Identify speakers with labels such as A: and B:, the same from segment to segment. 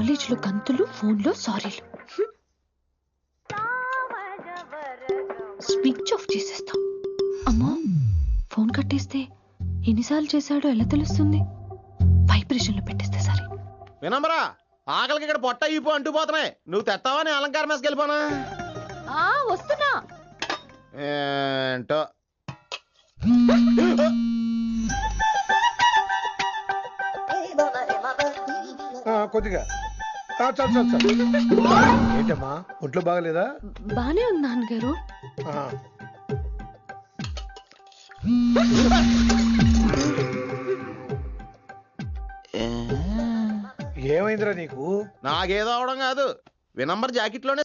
A: కాలేజ్లో గంతులు, ఫోన్లో సారీలు. స్విచ్ ఆఫ్ చేసేస్తా. అమ్మో, ఫోన్ కట్టేస్తే ఎన్నిసార్లు చేశాడో ఎలా తెలుస్తుంది? వైబ్రేషన్లో పెట్టేస్తే సరే.
B: వినమ్రా, ఆకలికి ఇక్కడ పొట్ట ఇప్పు అంటూ పోతున్నాయి. నువ్వు తెస్తావా నీ అలంకార మేసకి వెళ్ళిపోనా?
A: వస్తున్నా.
B: ఏంటో
C: కొద్దిగా చాలు. ఏంటమ్మా, ఒంట్లో బాగలేదా?
A: బానే ఉంది నాన్నగారు.
C: ఏమైందిరా నీకు?
B: నాకేదో అవడం కాదు, వినంబర్ జాకెట్ లోనే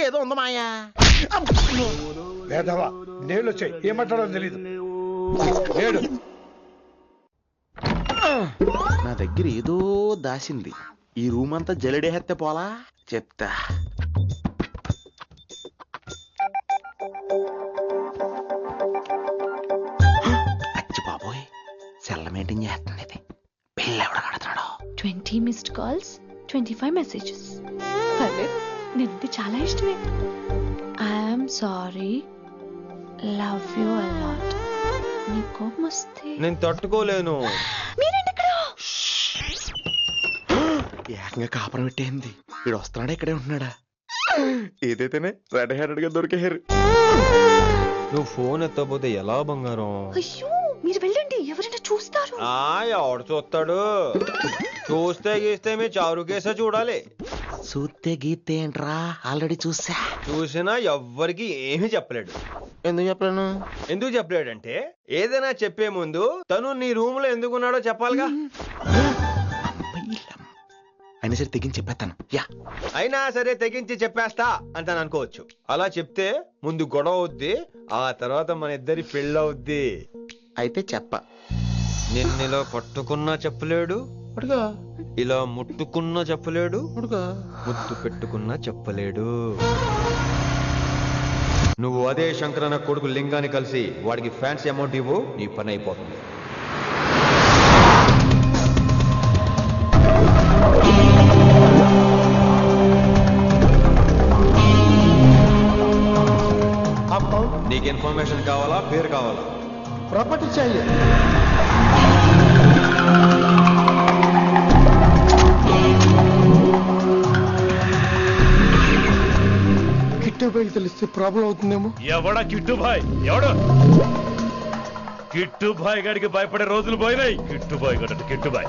B: ఏదో ఉంది మాయా.
C: లేదవా, నేళ్ళు వచ్చాయి, ఏం మాట్లాడో తెలీదు.
B: నా దగ్గర ఏదో దాసింది. ఈ రూమ్ అంతా జలడేహెత్తే పోలా చెప్తా. అచ్చి బాబోయ్, సెల్ల మెయింటైన్ చేస్తుంది ఇది. పిల్ల ఎవడ కడుతున్నాడు?
A: 20 మిస్డ్ కాల్స్, 25 మెసేజెస్. పర్లేదు, నేనంటే చాలా ఇష్టమే. I'm sorry, love you a lot. నీ కోపం వస్తే
D: నేను తట్టుకోలేను.
B: ఏకంగా కాపురం పెట్టేంది. వీడు వస్తున్నాడా, ఇక్కడే ఉంటున్నాడా? ఏదైతేనే రెడ్ హ్యాండెడ్ గా దొరికేహారు.
D: నువ్వు ఫోన్ ఎత్తపోతే ఎలా బంగారం?
A: అయ్యో, మీరు వెళ్ళండి, ఎవరైనా చూస్తారు.
D: ఎవడు చూస్తాడు? చూస్తే గీస్తే మీ చారు కేసే చూడాలి.
B: చూస్తే గీతే ఏంట్రా, ఆల్రెడీ చూసా.
D: చూసినా ఎవ్వరికి ఏమీ చెప్పలేడు.
B: ఎందుకు చెప్పలేను?
D: ఎందుకు చెప్పలేడంటే ఏదైనా చెప్పే ముందు తను నీ రూమ్ లో ఎందుకున్నాడో చెప్పాలిగా.
B: అయినా సరే తెగించి చెప్పేస్తాను.
D: అయినా సరే తెగించి చెప్పేస్తా అంటాను అనుకోవచ్చు. అలా చెప్తే ముందు గొడవ అవుద్ది, ఆ తర్వాత మన ఇద్దరి పెళ్ళవుద్ది.
B: అయితే చెప్ప.
D: నిన్నిలా పట్టుకున్నా చెప్పలేడు, ఇలా ముట్టుకున్నా చెప్పలేడు, ముద్దు పెట్టుకున్నా చెప్పలేడు. నువ్వు అదే శంకరన్న కొడుకు లింగాన్ని కలిసి వాడికి ఫ్యాన్సీ అమౌంట్ ఇవ్వు, నీ పని అయిపోతుంది. నీకు ఇన్ఫర్మేషన్ కావాలా, పేరు కావాలా?
C: ప్రాపర్టీ चाहिए. కిట్టుబాయ్ తెలిస్తే ప్రాబ్లం అవుతుందేమో.
E: ఎవడా కిట్టుబాయ్? ఎవడు కిట్టుబాయ్ గారికి భయపడే రోజులు పోయినాయి. కిట్టుబాయ్ గడ కిట్టుబాయ్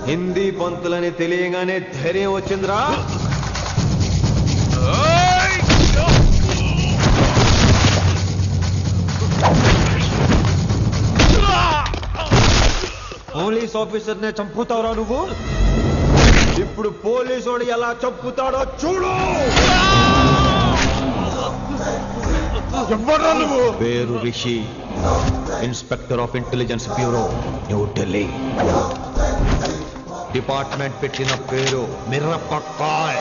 D: హిందీ పంతులని తెలియగానే ధైర్యం వచ్చిందిరా. పోలీస్ ఆఫీసర్ నే చంపుతావురా నువ్వు? ఇప్పుడు పోలీసోడు ఎలా చంపుతాడో చూడు. పేరు Rishi, inspector of intelligence bureau, New Delhi. Department పెట్టిన పేరు Mirapakay.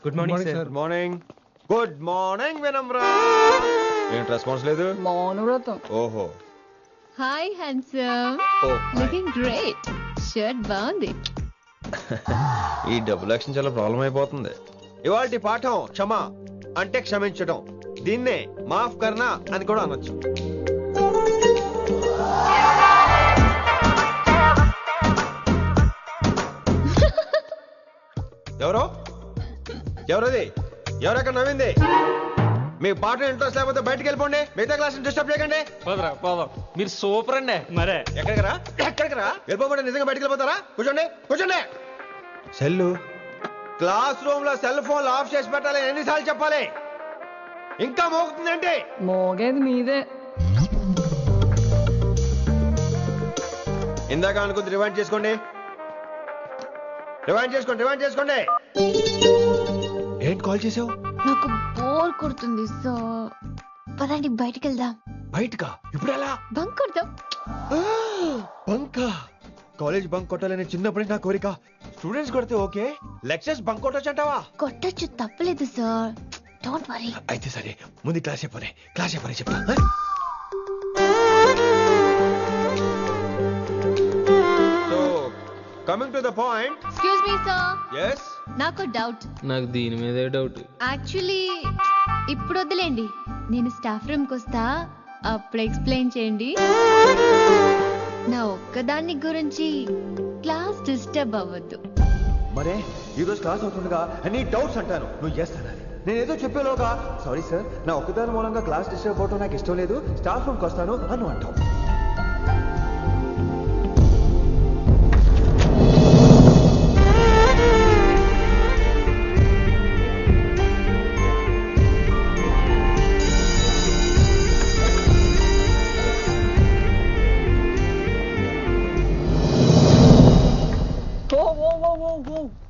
D: Good morning sir. Morning. Good morning Vinamra. ఏంటి రెస్పాన్స్ లేదు?
F: మౌనవ్రతం.
D: ఓహో,
A: hi handsome,
D: oh
A: looking great. Shirt బాగుంది.
D: ఈ డబుల్ యాక్షన్ చాలా ప్రాబ్లం అయిపోతుంది. ఇవాల్టి పాఠం క్షమ అంటే క్షమించడం. దీన్నే మాఫ్ కర్నా అని కూడా అనొచ్చు. ఎవరో ఎవరది? ఎవరెక్కడ నవ్వింది? మీ పాట ఇంట్రెస్ట్ లేకపోతే బయటకు వెళ్ళిపోండి. మిగతా క్లాస్ డిస్టర్బ్ చేయకండి.
F: పోదాం. మీరు సూపర్ అండి. మరే
D: ఎక్కడికి రా వెళ్ళిపోకుండా నిజంగా బయటకు వెళ్ళిపోతారా? కూర్చోండి. సెల్లు క్లాస్ రూమ్ లో సెల్ ఫోన్ ఆఫ్ చేసి పెట్టాలి. ఎన్నిసార్లు చెప్పాలి? ఇంకా మోగుతుందంటే
G: మోగేది మీదే.
D: ఇందాక అనుకుంది రివైండ్ చేసుకోండి. ఏంటి కాల్ చేసావు?
A: నాకు బోర్ కొడుతుంది, సో పదండి బయటికి వెళ్దాం.
D: బయటకా? ఇప్పుడు ఎలా?
A: బంక్ కొడదాం.
D: బంకా? కాలేజ్ బంక్ కొట్టాలని చిన్నప్పటి నా కోరిక. స్టూడెంట్స్ కొడితే ఓకే, లెక్చర్స్ బంక్ కొట్టొచ్చు అంటావా?
A: కొట్టచ్చు, తప్పలేదు సార్. Don't worry.
D: అయితే సరే, ముందు క్లాస్ అయిపోయి చెప్తా. So coming to the point.
A: Excuse me sir,
D: yes
A: నాకు డౌట్.
F: నాకు దీని మీదే డౌట్.
A: యాక్చువల్లీ ఇప్పుడు వద్దులేండి, నేను స్టాఫ్ రూమ్కి వస్తా, అప్పుడు ఎక్స్ప్లెయిన్ చేయండి. నా ఒక్కదాన్ని గురించి క్లాస్ డిస్టర్బ్ అవ్వద్దు.
D: మరే ఈ రోజు క్లాస్ అవుతుండగా ఎనీ డౌట్స్ అంటాను, నువ్వు ఎస్ అనాలి. నేను ఏదో చెప్పేలోగా సారీ సార్, నా ఒక్కదాని మూలంగా క్లాస్ డిస్టర్బ్ అవడం నాకు ఇష్టం లేదు, స్టాఫ్ రూమ్కి వస్తాను అని అంటావు.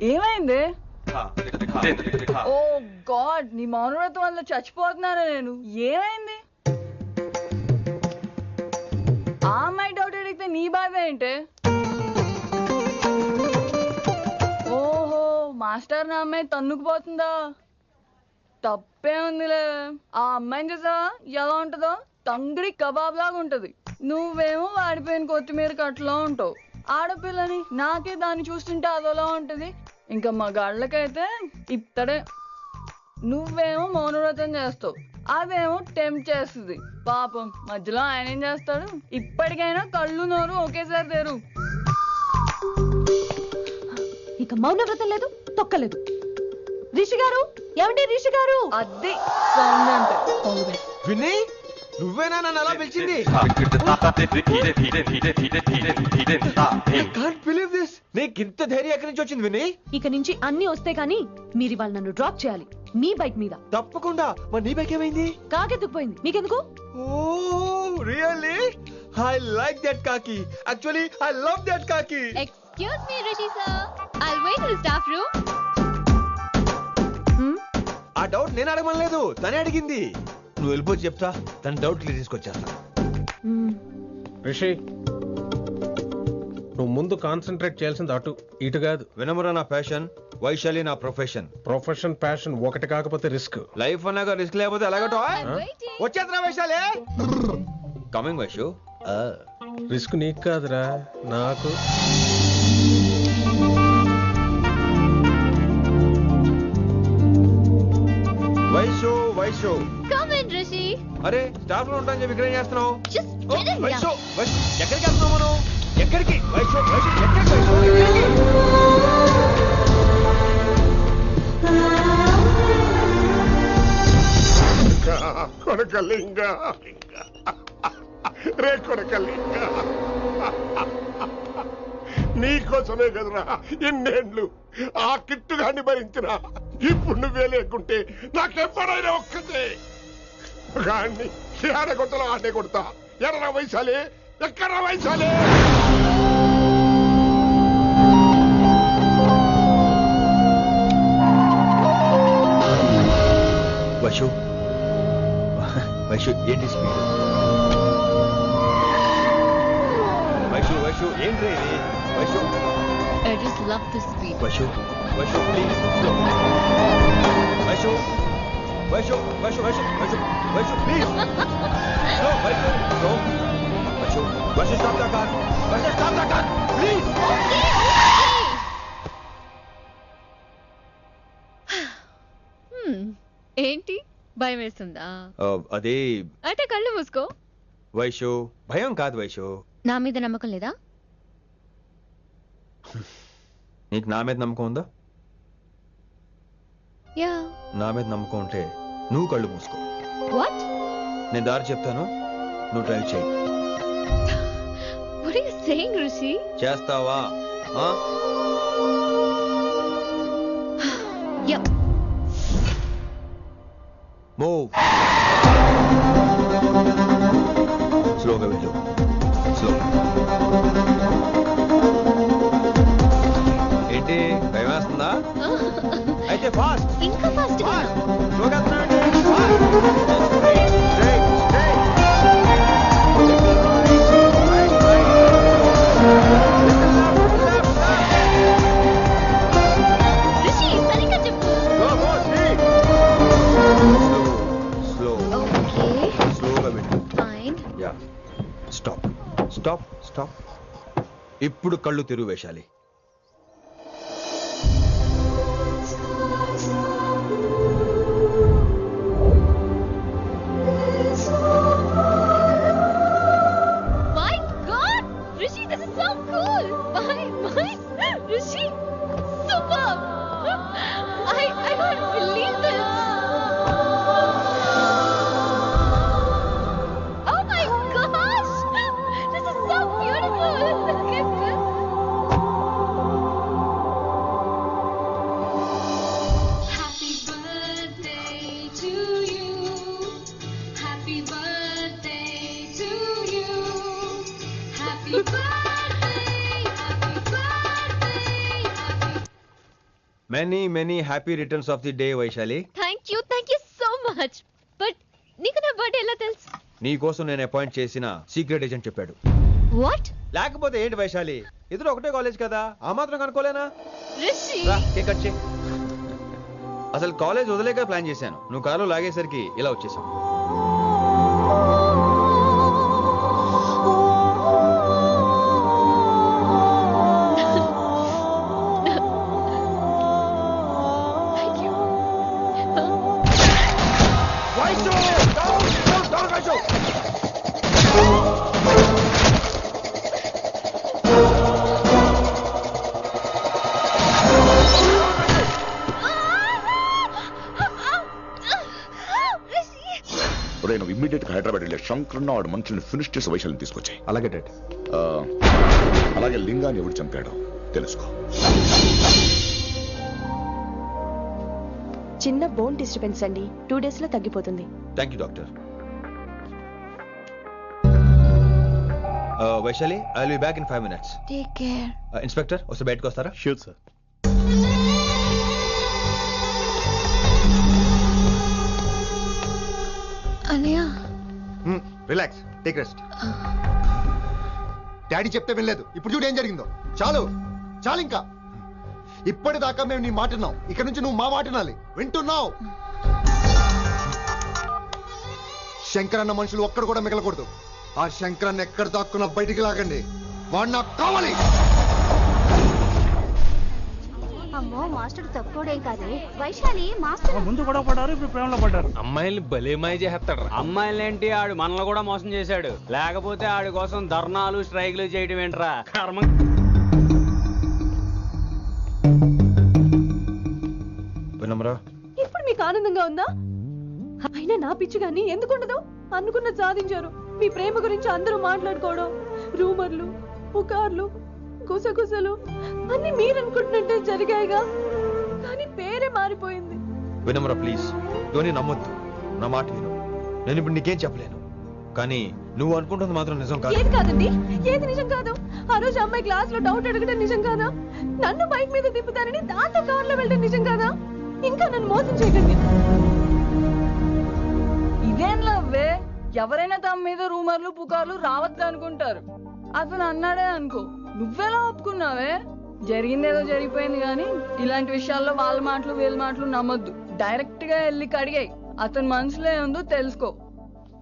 G: ఏమైంది? ఓ గాడ్, నీ మౌనవ్రతం వల్ల చచ్చిపోతున్నాను నేను. ఏమైంది? ఆ అమ్మాయి డౌట్ అడిగితే నీ బాధ ఏంటి? ఓహో, మాస్టర్ నా అమ్మాయి తన్నుకుపోతుందా? తప్పే ఉందిలే. ఆ అమ్మాయిని చూసా ఎలా ఉంటుందో? తంగిడి కబాబ్ లాగా ఉంటది. నువ్వేమో వాడిపోయిన కొత్తిమీర కట్లా ఉంటావు. ఆడపిల్లని నాకే దాన్ని చూస్తుంటే అదోలా ఉంటది. ఇంకా మగాళ్ళకైతే ఇత్తడే. నువ్వేమో మౌనవ్రతం చేస్తావు, అదేమో టెంప్ట్ చేస్తుంది. పాపం మధ్యలో ఆయన ఏం చేస్తాడు? ఇప్పటికైనా కళ్ళు నోరు ఒకేసారి తెరు.
A: ఇక మౌనవ్రతం లేదు, తొక్కలేదు. రిషి గారు, ఏమండి రిషి గారు? అది సౌండ్ అంటే.
D: విన్నీ, నువ్వేనా నన్ను అలా పిలిచింది? నీకు ఇంత ధైర్యం ఎక్కడి నుంచి వచ్చింది విన్నీ?
A: ఇక నుంచి అన్ని వస్తే కానీ మీరు ఇవాళ నన్ను డ్రాప్ చేయాలి మీ బైక్ మీద.
D: తప్పకుండా. మరి నీ బైక్ ఏమైంది?
A: కాకెత్తుకుపోయింది. మీకెందుకు?
D: Oh really? I like that కాకి. యాక్చువల్లీ ఐ లవ్ దట్ కాకి.
A: Excuse me Rishi sir, I'll wait in the staff room.
D: ఆ డౌట్ నేను అడగమనలేదు, తనే అడిగింది. నువ్వు వెళ్ళిపోయి చెప్తా, తన డౌట్ క్లియర్ తీసుకొచ్చేస్తా.
C: రిషి, నువ్వు ముందు కాన్సన్ట్రేట్ చేయాల్సింది అటు ఇటు కాదు.
D: వినమ్ర నా ప్యాషన్, వైశాలి నా ప్రొఫెషన్.
C: ప్రొఫెషన్ ప్యాషన్ ఒకటి కాకపోతే రిస్క్.
D: లైఫ్ అన్నాక రిస్క్ లేకపోతే ఎలాగటో? వచ్చేద్రా వైశాలి. కమింగ్ వైషు.
C: రిస్క్ నీకు కాదురా, నాకు. Vaishu
A: come in Rishi.
D: అరే స్టాఫ్ లో ఉంటాను చెప్పి ఇక్కడ ఏం చేస్తున్నావు?
A: Just
D: oh,
A: get in
D: Vaishu
A: here.
D: Vaishu ఎక్కడికి వెళ్తున్నావు మనం? ఎక్కడికి? వైషు ఎక్కడికి?
H: కొడకలింగ రే కొడకలింగ, నీకోసమే కదరా ఇన్నేళ్ళు ఆ కిట్టుగాన్ని భరించినా. ఇప్పుడు నువ్వే లేకుంటే నాకెప్పుడైనా ఒక్కతే గాన్ని ఆడగొట్టలో ఆడే కొడతా. ఎర్ర వైశాలే, ఎక్కడ వైశాలే?
D: వైషు వైషు ఏంటి స్పీడ్? వైషు ఏంటి ఇది? Vaishu
A: I just love this speed.
D: Vaishu please slow. Vaishu please slow. Vaishu slow. Vaishu
A: భయం వేస్తుందా?
D: అదే
A: అయితే కళ్ళు మూసుకో.
D: వైషు, భయం కాదు వైషు.
A: నా మీద నమ్మకం లేదా?
D: నీకు నా మీద నమ్మకం ఉందా?
A: యా.
D: నా మీద నమ్మకం ఉంటే నువ్వు కళ్ళు మూసుకో.
A: వాట్?
D: నేను దారి చెప్తాను, నువ్వు డ్రైవ్ చేయి.
A: What are you saying Rishi?
D: చేస్తావా?
A: యా.
D: మూవ్. స్లోగా వెళ్ళు. స్లో. ఏంటి భయం వేస్తుందా? అయితే ఫాస్ట్.
A: ఇంకా ఫాస్ట్ గా.
D: స్లోగా వెళ్తున్నానండి. ఫాస్ట్. Straight, straight.
A: రిషి సరిగ్గా చెప్పు.
D: స్లో.
A: ఓకే.
D: స్లోగా వెళ్ళు.
A: Fine.
D: Yeah. Stop, stop, stop. ఇప్పుడు కళ్ళు తెరువు Vaishali.
A: My God, Rishi, this is so cool. My, Rishi, superb. I can't believe this. Oh my gosh, this is so beautiful. Look at this.
I: Happy birthday to you. Happy birthday to you. Happy birthday, happy birthday, happy.
D: Many many happy returns of the day Vaishali.
A: Thank you so much. But నీకు నా birthday ఎలా తెలుసు?
D: నీ కోసం నేను appoint చేసిన secret agent చెప్పాడు.
A: What?
D: లేకపోతే ఏంటి వైశాలి, ఇద్దరు ఒకటే కాలేజ్ కదా, ఆ మాత్రం కనుక్కోలేనా?
A: Rishi.
D: రా, కేక్ కట్ చేయి. అసలు కాలేజ్ వదిలేక ప్లాన్ చేశాను, నువ్వు కారులో లాగేసరికి ఇలా వచ్చేసావు.
A: Thank you.
H: నువ్వు ఇమ్మీడియట్ గా హైదరాబాద్ వెళ్ళే శంకరన్న వాడు మనుషుల్ని ఫినిష్ చేసి వైశాల్యం తీసుకొచ్చాయి.
D: అలాగే డాడ్.
H: అలాగే లింగాన్ని ఎవరు చంపాడో తెలుసుకో.
J: చిన్న బోన్ డిస్టర్బెన్స్ అండి, 2 days లో తగ్గిపోతుంది.
D: Thank you doctor. Vaishali, I will be back in 5 minutes.
A: Take care.
D: Inspector ఒకసారి బయటకు వస్తారా?
E: Sure sir.
A: అన్నయ్య.
D: Relax, take rest.
K: డాడీ చెప్తే వినలేదు, ఇప్పుడు చూడు ఏం జరిగిందో. చాలు చాలు, ఇంకా ఇప్పటిదాకా మేము నీ మాట విన్నాం, ఇక్కడ నుంచి నువ్వు మా మాట వినాలి. వింటున్నావు? శంకరన్న మనుషులు ఒక్కడు కూడా మిగలకూడదు. ఆ శంకరన్న ఎక్కడ దాక్కున్నా బయటికి లాగండి, వాడు నాకు కావాలి.
J: అమ్మో, మాస్టర్ తక్కువడేం కాదే. వైశాలి మాస్టర్
E: ముందు కూడా పడ్డారు, ఇప్పుడు ప్రేమలో పడ్డారు.
F: అమ్మాయిల్ని భలే మాయ చేస్తాడు.
L: అమ్మాయిలేంటి, ఆడు మనల్ని కూడా మోసం చేశాడు. లేకపోతే ఆడి కోసం ధర్నాలు స్ట్రైక్లు చేయడం ఏంట్రా కర్మ.
D: వినమ్రా,
G: ఇప్పుడు మీకు ఆనందంగా ఉందా? అయినా నా పిచ్చి గాని ఎందుకుండదు? అనుకున్న సాధించారు. మీ ప్రేమ గురించి అందరూ మాట్లాడుకోవడం, రూమర్లు, పుకార్లు, గుసగుసలు అన్ని మీరు అనుకుంటున్నట్టే జరిగాయిగా. కానీ పేరే మారిపోయింది.
D: వినమ్రా ప్లీజ్, ధోని నమ్మొద్దు, నా మాట విను. నేను ఇప్పుడు నీకేం చెప్పలేను, కానీ నువ్వు అనుకుంటుంది మాత్రం నిజం కాదు.
G: ఏది కాదండి, ఏది నిజం కాదు? ఆ రోజు అమ్మాయి క్లాస్ లో డౌట్ అడగడం నిజం కాదా? నన్ను బైక్ మీద తిప్పుతారని దాంతో కార్ లో వెళ్ళడం నిజం కాదా? ఇంకా నన్ను మోసం చేయకండి. ఇదేం లవ్వే? ఎవరైనా తమ మీద రూమర్లు పుకార్లు రావద్దు అనుకుంటారు. అతను అన్నాడే అనుకో, నువ్వెలా ఒప్పుకున్నావే? జరిగిందేదో జరిగిపోయింది గాని ఇలాంటి విషయాల్లో వాళ్ళ మాటలు వీళ్ళ మాటలు నమ్మొద్దు. డైరెక్ట్ గా వెళ్ళి కడిగాయి. అతని మనసులో ఏందో తెలుసుకో.